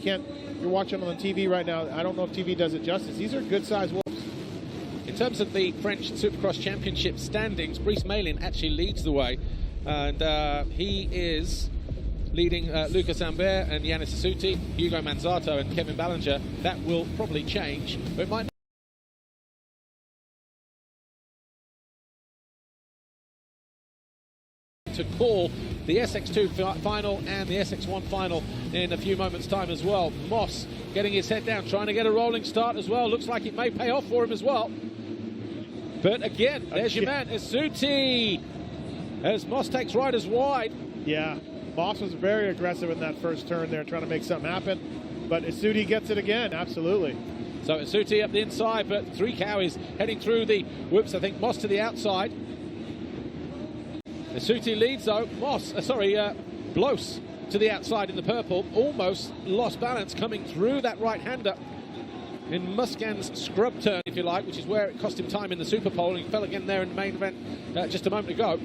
you're watching on the TV right now. I don't know if TV does it justice. These are good-sized wolves. In terms of the French Supercross Championship standings, Brice Malin actually leads the way, and he is leading Lucas Ambert and Yannis Asuti, Hugo Manzato and Kevin Ballinger. That will probably change, but it might to call the SX2 final and the SX1 final in a few moments' time as well. Moss getting his head down, trying to get a rolling start as well. Looks like it may pay off for him as well. But again, there's your man, Asuti, as Moss takes riders wide. Yeah, Moss was very aggressive in that first turn there, trying to make something happen. But Asuti gets it again, absolutely. So Asuti up the inside, but Three Cow is heading through the whoops. I think Moss to the outside. Asuti leads though. Blos to the outside in the purple. Almost lost balance coming through that right-hander in Musquin's scrub turn, if you like, which is where it cost him time in the Super Pole, and he fell again there in the main event just a moment ago.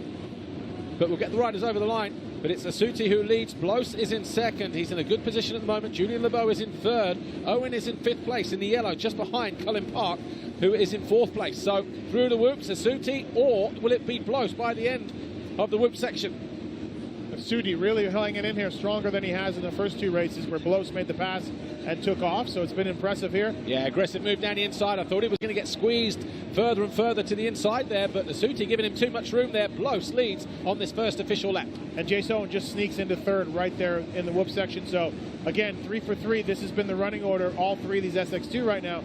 But we'll get the riders over the line. But it's Asuti who leads. Blos is in second. He's in a good position at the moment. Julian Lebeau is in third. Owen is in fifth place in the yellow, just behind Colin Park, who is in fourth place. So through the whoops, Asuti, or will it be Blos by the end of the whoop section? Asuti really hanging in here stronger than he has in the first two races where Blos made the pass and took off, so it's been impressive here. Yeah, aggressive move down the inside. I thought he was going to get squeezed further and further to the inside there, but Asuti giving him too much room there. Blos leads on this first official lap. And Jace Owen just sneaks into third right there in the whoop section. So again, 3 for 3. This has been the running order, all three of these SX2 right now.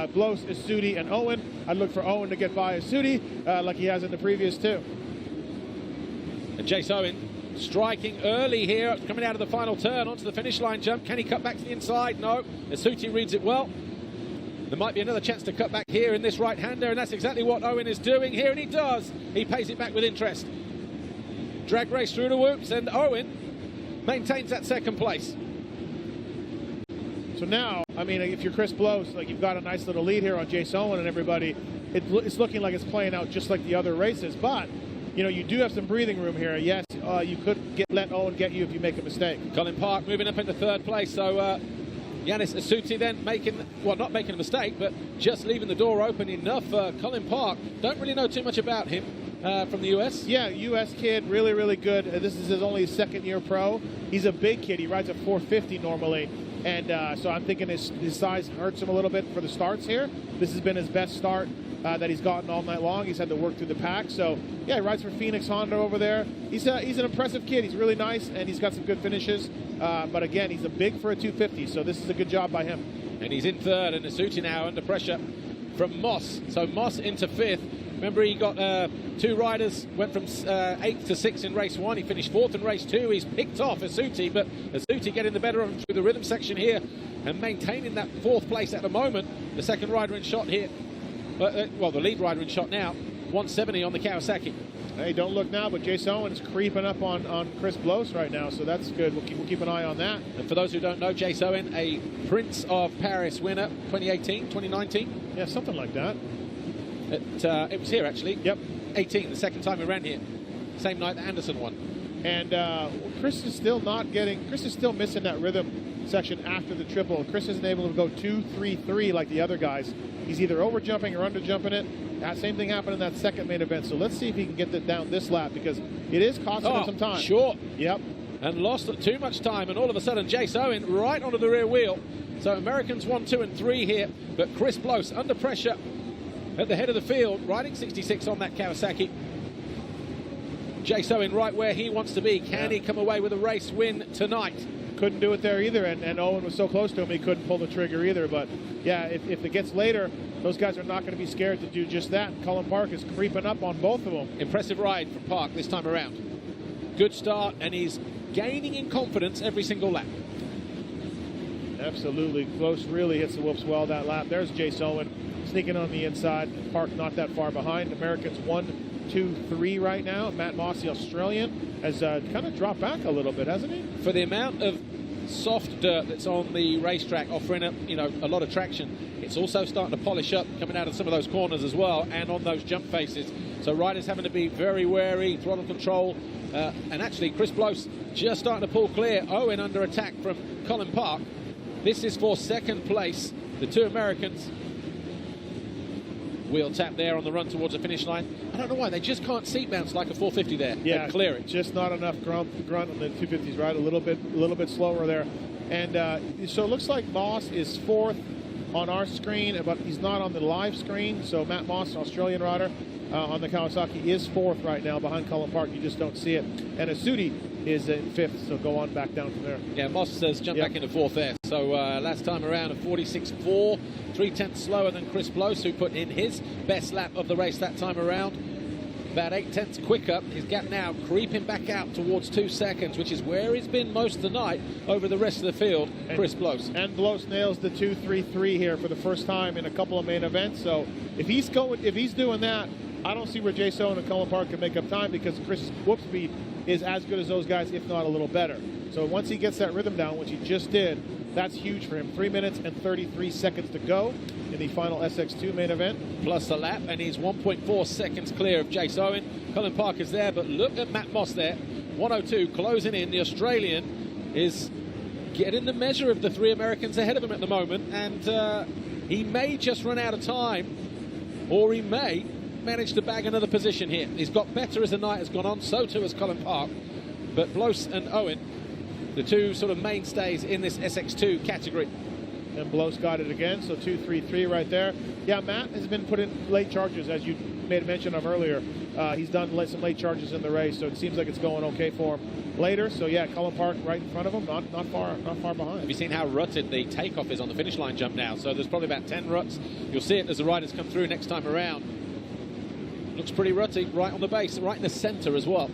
Blos, Asuti, and Owen. I'd look for Owen to get by Asuti like he has in the previous two. And Jace Owen striking early here, coming out of the final turn onto the finish line jump. Can he cut back to the inside? No. Asuti reads it well. There might be another chance to cut back here in this right-hander, and that's exactly what Owen is doing here, and he does. He pays it back with interest. Drag race through the whoops, and Owen maintains that second place. So now, I mean, if you're Chris Blos, like, you've got a nice little lead here on Jace Owen and everybody. It's looking like it's playing out just like the other races, but you know, you do have some breathing room here. Yes, you could let Owen get you if you make a mistake. Colin Park moving up into third place. So Yannis Asuti then not making a mistake, but just leaving the door open enough for Colin Park. Don't really know too much about him from the US. Yeah, US kid, really, really good. This is his only second year pro. He's a big kid. He rides a 450 normally. And so I'm thinking his size hurts him a little bit for the starts here. This has been his best start that he's gotten all night long. He's had to work through the pack. So, yeah, he rides for Phoenix Honda over there. He's an impressive kid. He's really nice, and he's got some good finishes. But, again, he's a big for a 250, so this is a good job by him. And he's in third, and Asuti now under pressure from Moss. So Moss into fifth. Remember, he got two riders, went from 8th to 6th in race 1. He finished 4th in race 2. He's picked off Asuti, but Asuti getting the better of him through the rhythm section here and maintaining that 4th place at the moment. The second rider in shot here. Well, the lead rider in shot now, 170 on the Kawasaki. Hey, don't look now, but Jace Owen is creeping up on Chris Blos right now, so that's good. We'll keep an eye on that. And for those who don't know, Jace Owen, a Prince of Paris winner, 2018, 2019. Yeah, something like that. It was here, actually. Yep. 18, the second time we ran here. Same night that Anderson won. And Chris is still missing that rhythm section after the triple. Chris isn't able to go 2-3-3 like the other guys. He's either over jumping or under jumping it. That same thing happened in that second main event. So let's see if he can get that down this lap, because it is costing him some time. Short. Yep. And lost too much time, and all of a sudden Jace Owen right onto the rear wheel. So Americans 1, 2, and 3 here, but Chris Blos under pressure at the head of the field, riding 66 on that Kawasaki. Jace Owen right where he wants to be. Can he come away with a race win tonight? Couldn't do it there either, and Owen was so close to him he couldn't pull the trigger either. But yeah, if it gets later, those guys are not going to be scared to do just that. And Colin Park is creeping up on both of them. Impressive ride from Park this time around. Good start, and he's gaining in confidence every single lap. Absolutely. Close really hits the whoops well that lap. There's Jace Owen sneaking on the inside. Park not that far behind. Americans 1, 2, 3 right now. Matt Moss, the Australian, has kind of dropped back a little bit, hasn't he? For the amount of soft dirt that's on the racetrack, offering up, a lot of traction, it's also starting to polish up coming out of some of those corners as well, and on those jump faces. So riders having to be very wary, throttle control, and actually Chris Blos just starting to pull clear. Owen under attack from Colin Park. This is for second place. The two Americans. Wheel tap there on the run towards the finish line. I don't know why, they just can't seat bounce like a 450 there. Yeah, they clear it. Just not enough grunt on the 250s, right? A little bit slower there. And so it looks like Moss is fourth on our screen, but he's not on the live screen. So Matt Moss, Australian rider on the Kawasaki, is fourth right now behind Cullen Park. You just don't see it. And Asudi is in fifth, so go on back down from there. Yeah, Moss has jumped back into fourth there. So last time around a 46.4, 3/10 slower than Chris Bloss, who put in his best lap of the race that time around. About 8/10 quicker. His gap now creeping back out towards 2 seconds, which is where he's been most of the night over the rest of the field, Chris Bloss. And Bloss nails the 2.33 here for the first time in a couple of main events. So if he's doing that, I don't see where Jay Sohn and Cullen Park can make up time, because Chris' whoop speed is as good as those guys, if not a little better. So once he gets that rhythm down, which he just did, that's huge for him. 3 minutes and 33 seconds to go in the final SX2 main event. Plus a lap, and he's 1.4 seconds clear of Jay Sohn. Cullen Park is there, but look at Matt Moss there. 102 closing in. The Australian is getting the measure of the three Americans ahead of him at the moment, and he may just run out of time, or he may manage to bag another position here. He's got better as the night has gone on, so too has Cullen Park. But Bloss and Owen, the two sort of mainstays in this SX2 category. And Bloss got it again, so 2.33 right there. Yeah, Matt has been put in late charges, as you made mention of earlier. He's done some late charges in the race, so it seems like it's going okay for him later. So yeah, Cullen Park right in front of him, not far behind. Have you seen how rutted the takeoff is on the finish line jump now? So there's probably about 10 ruts. You'll see it as the riders come through next time around. Looks pretty rutty, right on the base, right in the centre as well.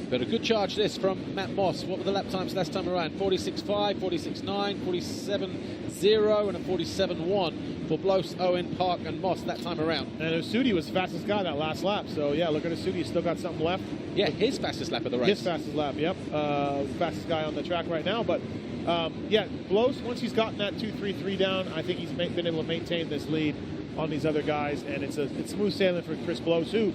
But a good charge this from Matt Moss. What were the lap times last time around? 46.5, 46.9, 47.0 and a 47.1 for Bloss, Owen, Park and Moss that time around. And Asudi was the fastest guy that last lap. So yeah, look at Asudi, he's still got something left. Yeah, his fastest lap of the race. His fastest lap, yep. Fastest guy on the track right now. But yeah, Bloss, once he's gotten that 2.33 down, I think he's been able to maintain this lead on these other guys. And it's smooth sailing for Chris Bloss, who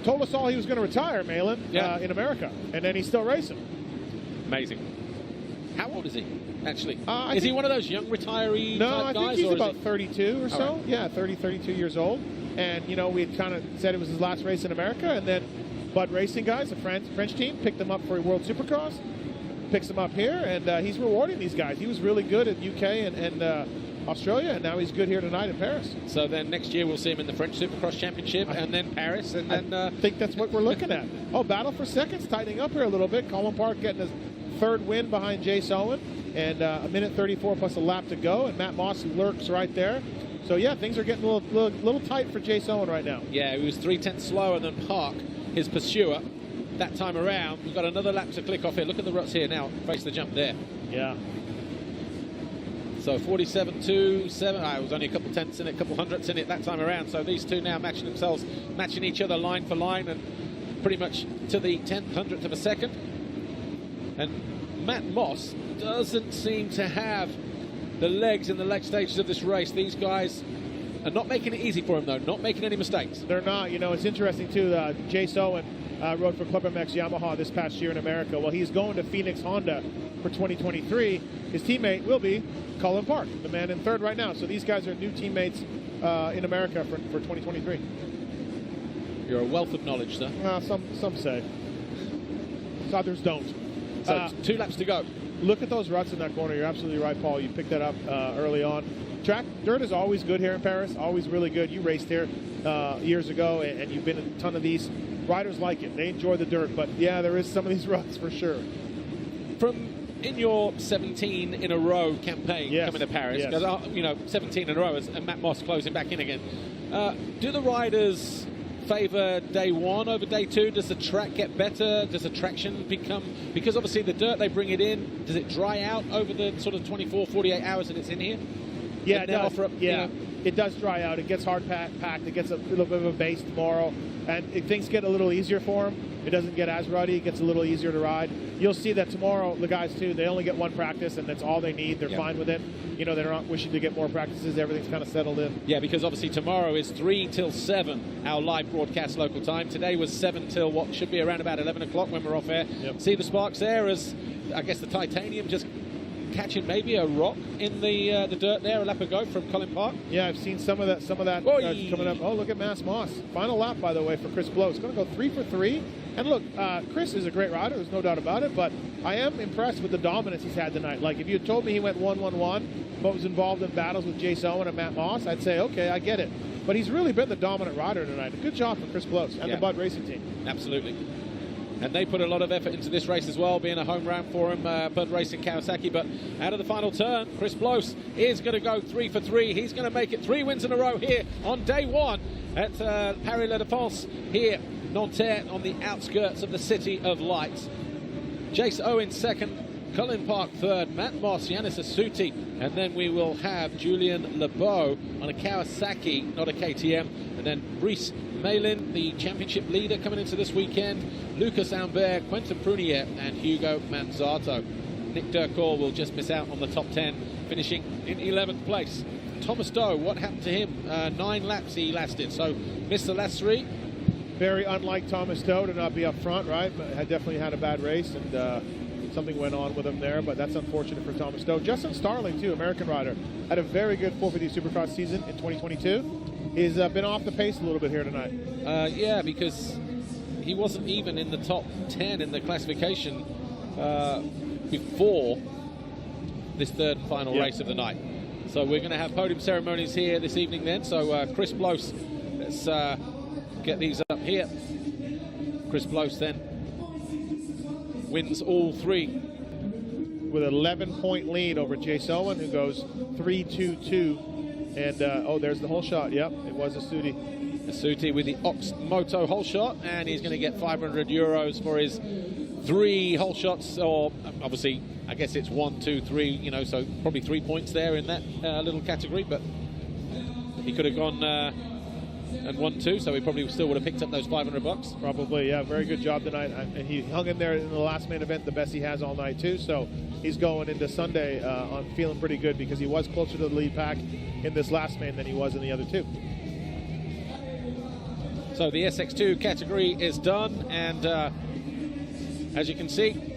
told us all he was going to retire, Malin, in America, and then he's still racing. Amazing. How old is he, actually? Is he one of those young retiree type guys? No, I think he's about 32 or so. Right. Yeah, 32 years old. And, you know, we had kind of said it was his last race in America, and then Bud Racing guys, a French team, picked him up for World Supercross, picks him up here, and he's rewarding these guys. He was really good at UK and Australia, and now he's good here tonight in Paris. So then next year we'll see him in the French Supercross Championship, and then Paris, and then... I think that's what we're looking at. Oh, battle for seconds, tightening up here a little bit. Cullen Park getting his third win behind Jay Sohn, and a minute 34 plus a lap to go, and Matt Moss lurks right there. So yeah, things are getting a little tight for Jay Sohn right now. Yeah, he was 3/10 slower than Park, his pursuer, that time around. We've got another lap to click off here. Look at the ruts here now. Face the jump there. Yeah. So 47.27, it was only a couple tenths in it, a couple hundredths in it that time around. So these two now matching each other line for line, and pretty much to the 10th, 100th of a second. And Matt Moss doesn't seem to have the legs in the leg stages of this race. These guys are not making it easy for him, though, not making any mistakes. They're not. You know, it's interesting, too. Jay Sohn rode for Club MX Yamaha this past year in America. Well, he's going to Phoenix Honda for 2023. His teammate will be Cullen Park, the man in third right now. So these guys are new teammates in America for 2023. You're a wealth of knowledge, sir. Some say. Others don't. So 2 laps to go. Look at those ruts in that corner. You're absolutely right, Paul. You picked that up early on. Dirt is always good here in Paris, always really good. You raced here years ago, and you've been in a ton of these. Riders like it. They enjoy the dirt, but yeah, there is some of these ruts for sure. In your 17 in a row campaign coming to Paris, because you know 17 in a row, and Matt Moss closing back in again. Do the riders favour day one over day two? Does the track get better? Does the traction become, because obviously the dirt they bring it in, does it dry out over the sort of 24, 48 hours that it's in here? Yeah, it does. It does dry out. It gets hard packed. It gets a little bit of a base tomorrow, and things get a little easier for them. It doesn't get as ruddy. It gets a little easier to ride. You'll see that tomorrow, the guys too, they only get one practice, and that's all they need. They're fine with it. You know, they're not wishing to get more practices. Everything's kind of settled in. Yeah, because obviously tomorrow is 3 till 7, our live broadcast local time. Today was 7 till what should be around about 11 o'clock when we're off air. Yep. See the sparks there as, I guess, the titanium just catching maybe a rock in the dirt there a lap ago from Colin Park. Yeah, I've seen some of that coming up. Oh, look at Mass Moss. Final lap, by the way, for Chris Blow. It's going to go 3 for 3. And look, Chris is a great rider. There's no doubt about it. But I am impressed with the dominance he's had tonight. Like, if you had told me he went 1-1-1, but was involved in battles with Jace Owen and Matt Moss, I'd say, okay, I get it. But he's really been the dominant rider tonight. Good job for Chris Blow and the Bud Racing team. Absolutely. And they put a lot of effort into this race as well, being a home round for him, Bud Racing Kawasaki. But out of the final turn, Chris Blows is going to go 3 for 3. He's going to make it 3 wins in a row here on day 1 at Paris-La-Défense here, Nanterre, on the outskirts of the City of Lights. Jace Owen second, Colin Park third, Matt Moss, Yannis Asuti, and then we will have Julian Lebeau on a Kawasaki, not a KTM, and then Brice Malin, the championship leader coming into this weekend, Lucas Ambert, Quentin Prunier, and Hugo Manzato. Nick Durkor will just miss out on the top 10, finishing in 11th place. Thomas Doe, what happened to him? 9 laps he lasted, so missed the last 3. Very unlike Thomas Doe to not be up front, right? But had definitely had a bad race, and something went on with him there, but that's unfortunate for Thomas Doe. Justin Starling, too, American rider, had a very good 450 Supercross season in 2022. He's been off the pace a little bit here tonight. Yeah, because he wasn't even in the top 10 in the classification before this third and final race of the night. So we're going to have podium ceremonies here this evening then. So Chris Blows, let's get these up here. Chris Blows then wins all 3. With an 11-point lead over Jace Owen, who goes 3-2-2. And, there's the whole shot. Yep, it was Asuti. Asuti with the Ox Moto whole shot, and he's going to get 500 euros for his 3 whole shots, or obviously, I guess it's 1, 2, 3, you know, so probably 3 points there in that little category, but he could have gone and won 2, so he probably still would have picked up those $500. Probably, yeah, very good job tonight. And he hung in there in the last main event, the best he has all night, too, so he's going into Sunday on feeling pretty good because he was closer to the lead pack in this last main than he was in the other 2. So the SX2 category is done, and as you can see,